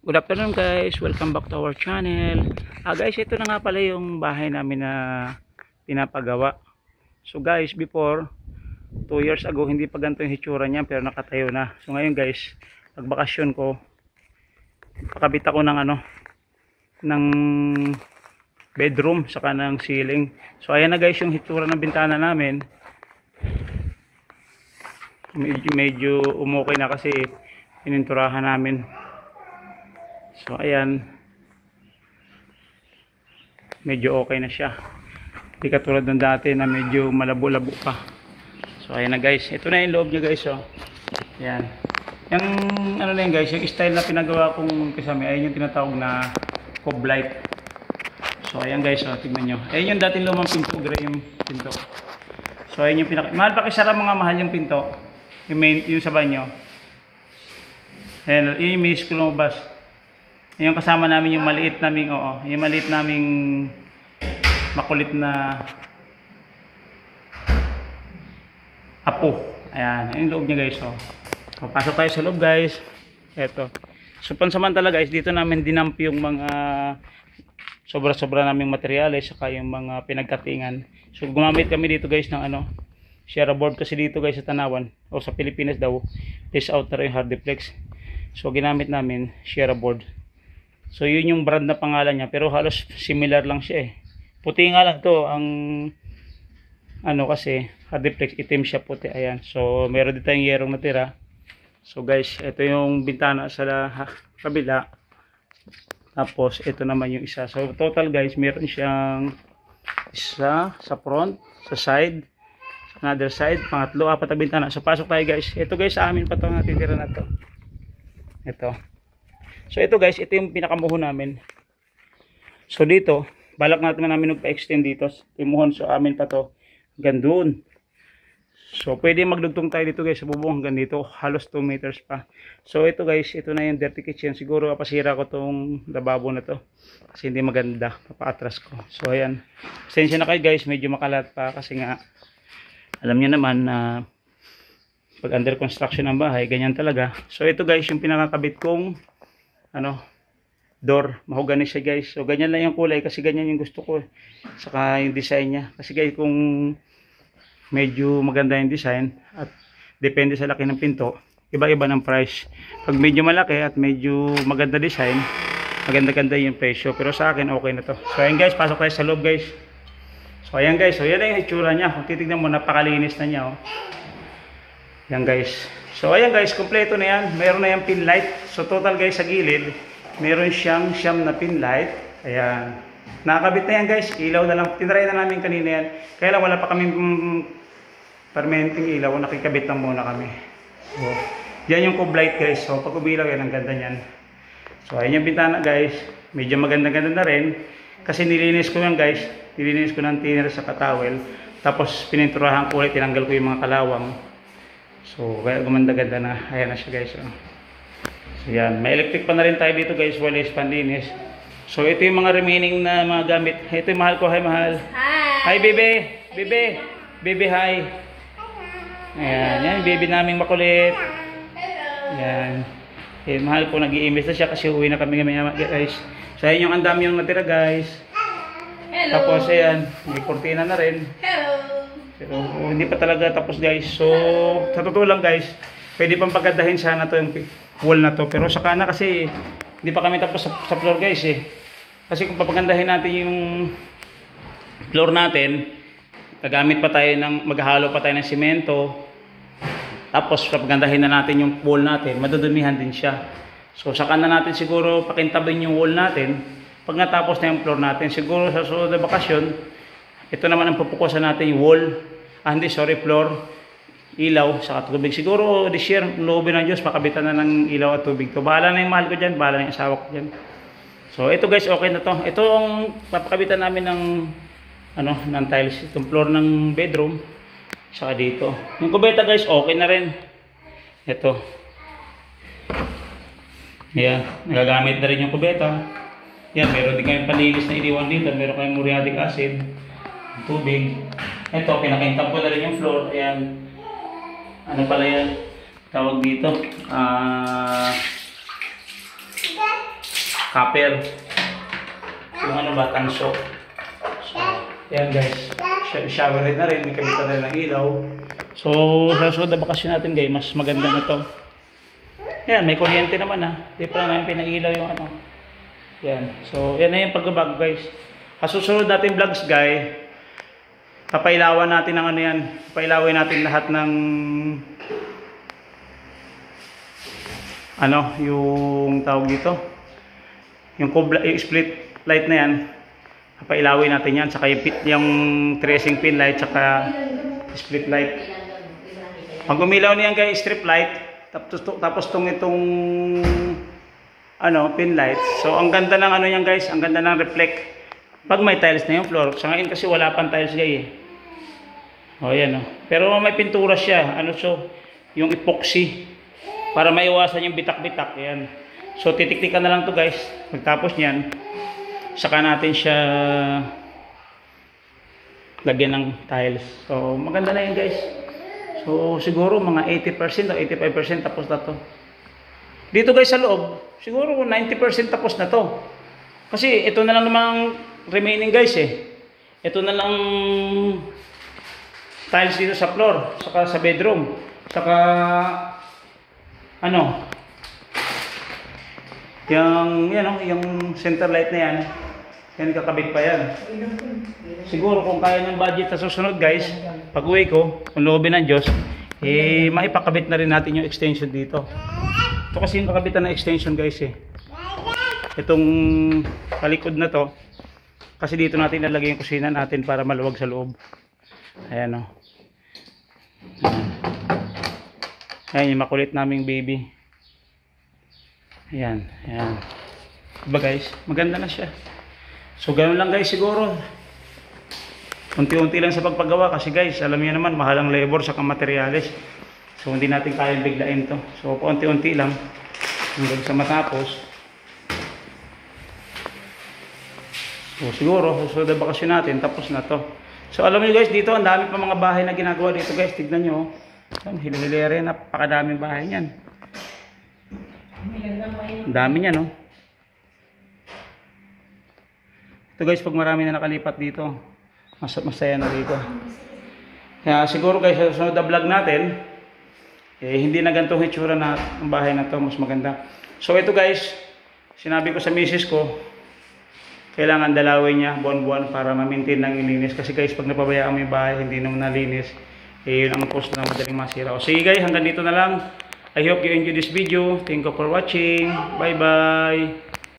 Good afternoon guys, welcome back to our channel. Guys, ito na nga pala yung bahay namin na pinapagawa. So guys, before 2 years ago hindi pa ganito yung hitsura niya, pero nakatayo na. So ngayon guys, pagbakasyon ko, pakabit ako ng ng bedroom saka ng ceiling. So ayan na guys yung hitsura ng bintana namin. Medyo umukay na kasi pininturahan namin. So ayan, medyo okay na siya, hindi katulad ng dati na medyo malabo-labo pa. So ayan na guys, ito na yung loob niya guys. So ayan, yung na yun guys, yung style na pinagawa kong kasama, ayun yung tinatawag na cove light. So ayan guys, tignan nyo, ayun yung dating lumang pinto, gray yung pinto. So ayun yung mahal pa kisara, mga mahal yung pinto, yung sa banyo. Ayan, yung miss ko lumabas. Yung kasama namin yung maliit naming, yung maliit naming makulit na apo. Ayan, yung loob niya guys. Pasok tayo sa loob guys. Eto. So pansamantala guys, dito namin dinamp yung mga sobra-sobra naming materyales saka yung mga pinagkatingan. So gumamit kami dito guys ng Sierra board, kasi dito guys sa Tanawan o sa Pilipinas daw phase out na rin yung Hardiplex. So ginamit namin Sierra board. So yun yung brand na pangalan niya, pero halos similar lang siya eh. Puti nga lang to ang kasi Hardiplex, itim siya, puti. Ayan. So meron din tayong yerong natira. So guys, ito yung bintana sa kabila. Tapos ito naman yung isa. So total guys, meron siyang isa sa front, sa side, another side, pangatlo, apat na bintana. So pasok tayo guys. Ito guys, sa amin pa to natitira na to. Ito. So ito guys, ito yung pinakamuho namin. So dito, balak natin magpa-extend dito. Timuhon sa amin pa to hanggang doon. So pwede magdugtong tayo dito guys sa bubong hanggang dito, halos 2 meters pa. So ito guys, ito na yung dirty kitchen. Siguro papasira ko tong lababo na to kasi hindi maganda, papaatras ko. So ayan, pasensya na kayo guys, medyo makalat pa kasi nga alam niyo naman na pag under construction ng bahay, ganyan talaga. So ito guys, yung pinakakabit kong door, mahogany siya guys. So ganyan lang yung kulay kasi ganyan yung gusto ko, saka yung design niya. Kasi guys, kung medyo maganda yung design at depende sa laki ng pinto, iba-iba ng price. Pag medyo malaki at medyo maganda design, maganda-ganda yung presyo. Pero sa akin okay na to. So ayan guys, pasok tayo sa loob guys. So ayan guys, so yan na yung itsura niya. Kung titignan mo, napakalinis na niya. Yan guys. So ayan guys, kompleto na yan. Meron na yung pin light. So total guys, sa gilid meron siyang siyam na pin light. Ayan, nakakabit na yan guys. Ilaw na lang, tinry na namin kanina yan, kaya lang wala pa kami permanenteng ilaw, nakikabit lang muna kami. So yan yung cove light guys. So pag umilaw yan, ang ganda nyan. So ayan yung bintana guys, medyo maganda-ganda na rin kasi nilinis ko yan guys. Nilinis ko ng thinner sa katawel, tapos pininturahan ko ulit, tinanggal ko yung mga kalawang. So kaya gumanda-ganda na. Ayan na siya guys. So yan, may electric pa na rin tayo dito guys, walis panlinis. So ito yung mga remaining na mga gamit. Ito yung mahal ko. Hi mahal. Hi. Hi bebe. Bebe. Bebe hi. Ayan, yan yung baby naming makulit. Yan. Eh, mahal ko, nag-i-imbes na siya kasi uwi na kami guys. So ayan yung andami yung natira guys. Hello. Tapos ayan, may kurtina na rin. Hello. Pero hindi pa talaga tapos guys. So sa totoo lang guys, pwede pang paggandahin sana to yung wall na to. Pero saka na kasi hindi pa kami tapos sa floor guys eh. Kasi kung papagandahin natin yung floor natin, gagamit pa tayo maghalo pa tayo ng simento. Tapos papagandahin na natin yung wall natin, madudumihan din siya. So saka na natin siguro pakintabin yung wall natin pag natapos na yung floor natin. Siguro sa susunod na bakasyon, ito naman ang pupukusan natin, yung wall, floor, ilaw, saka tubig. Siguro this year, loobin ng Diyos, makabitan na ng ilaw at tubig to. Bahala na yung mahal ko dyan, bahala na yung asawa ko dyan. So ito guys, okay na to. Ito ang papakabitan namin ng ng tiles, itong floor ng bedroom, saka dito. Yung kubeta guys, okay na rin. Ito. Ayan, nagagamit na rin yung kubeta. Yan, meron din kayong palinis na iniwan dito. Meron kayong muriatic acid, tubig. Ito, pinakintap ko na rin yung floor. Ayan. Ano pala yan? Tawag dito? copper. Yung ano ba, tanso. So, yan guys. Shower head na rin, may kabitan na rin ng ilaw. So, sa susunod na bakasyon natin guys, mas maganda na to. Yan, may kuryente naman Di pa namin pinailaw yung ano. Yan. So, yan na yung pagbabago guys. Kasusunod natin vlogs guys, papailawan natin ng ano yan. Papailawin natin lahat ng ano, yung tawag dito. Yung split light na yan. Papailawin natin yan. Saka yung tracing pin light, saka split light. Pag umilaw niyan guys, strip light. Tapos itong ano, pin light. So ang ganda ng ano yan guys, ang ganda ng reflect. Pag may tiles na yung floor. Sa ngayon kasi wala pang tiles guys O yan Pero may pintura siya. Ano yung epoxy. Para maiwasan yung bitak-bitak. Yan. So titiktikan na lang to guys. Pagtapos niyan, saka natin siya lagyan ng tiles. So maganda na yan guys. So siguro mga 80% o 85% tapos na to. Dito guys sa loob, siguro 90% tapos na to. Kasi ito na lang namang remaining guys Ito na lang tiles dito sa floor, saka sa bedroom, saka ano, yung center light na yan. Yan kakabit pa yan. Siguro kung kaya ng budget sa susunod guys, pag uwi ko, kung loobin ng Diyos, maipakabit na rin natin yung extension dito. Ito kasi yung kakabitan ng extension guys Itong palikod na to, kasi dito natin nalagay yung kusina natin para maluwag sa loob. Ayan Ayan yung makulit naming baby. Ayan. Diba guys, maganda na siya. So ganoon lang guys siguro. Unti-unti lang sa pagpagawa kasi guys, alam niyo naman mahal ang labor sa materyales. So hindi natin kayang biglain to. So unti-unti lang hanggang sa matapos. So siguro susunod na bakasyon natin tapos na to. So alam niyo guys, dito ang dami pa mga bahay na ginagawa dito guys. Tignan niyo. Hili-hilere, napakadaming bahay niyan. Ang dami niyan Ito guys, pag marami na nakalipat dito, masaya na dito. Kaya siguro guys, sa susunod na vlog natin, hindi na ganitong hitsura na ang bahay na to, mas maganda. So ito guys, sinabi ko sa misis ko, kailangan dalawin niya buwan-buwan para ma-maintain lang yung linis. Kasi guys, pag napabayaan mo yung bahay, hindi naman nalinis, yun ang cause na madaling masira. So sige guys, hanggang dito na lang. I hope you enjoyed this video. Thank you for watching. Bye bye.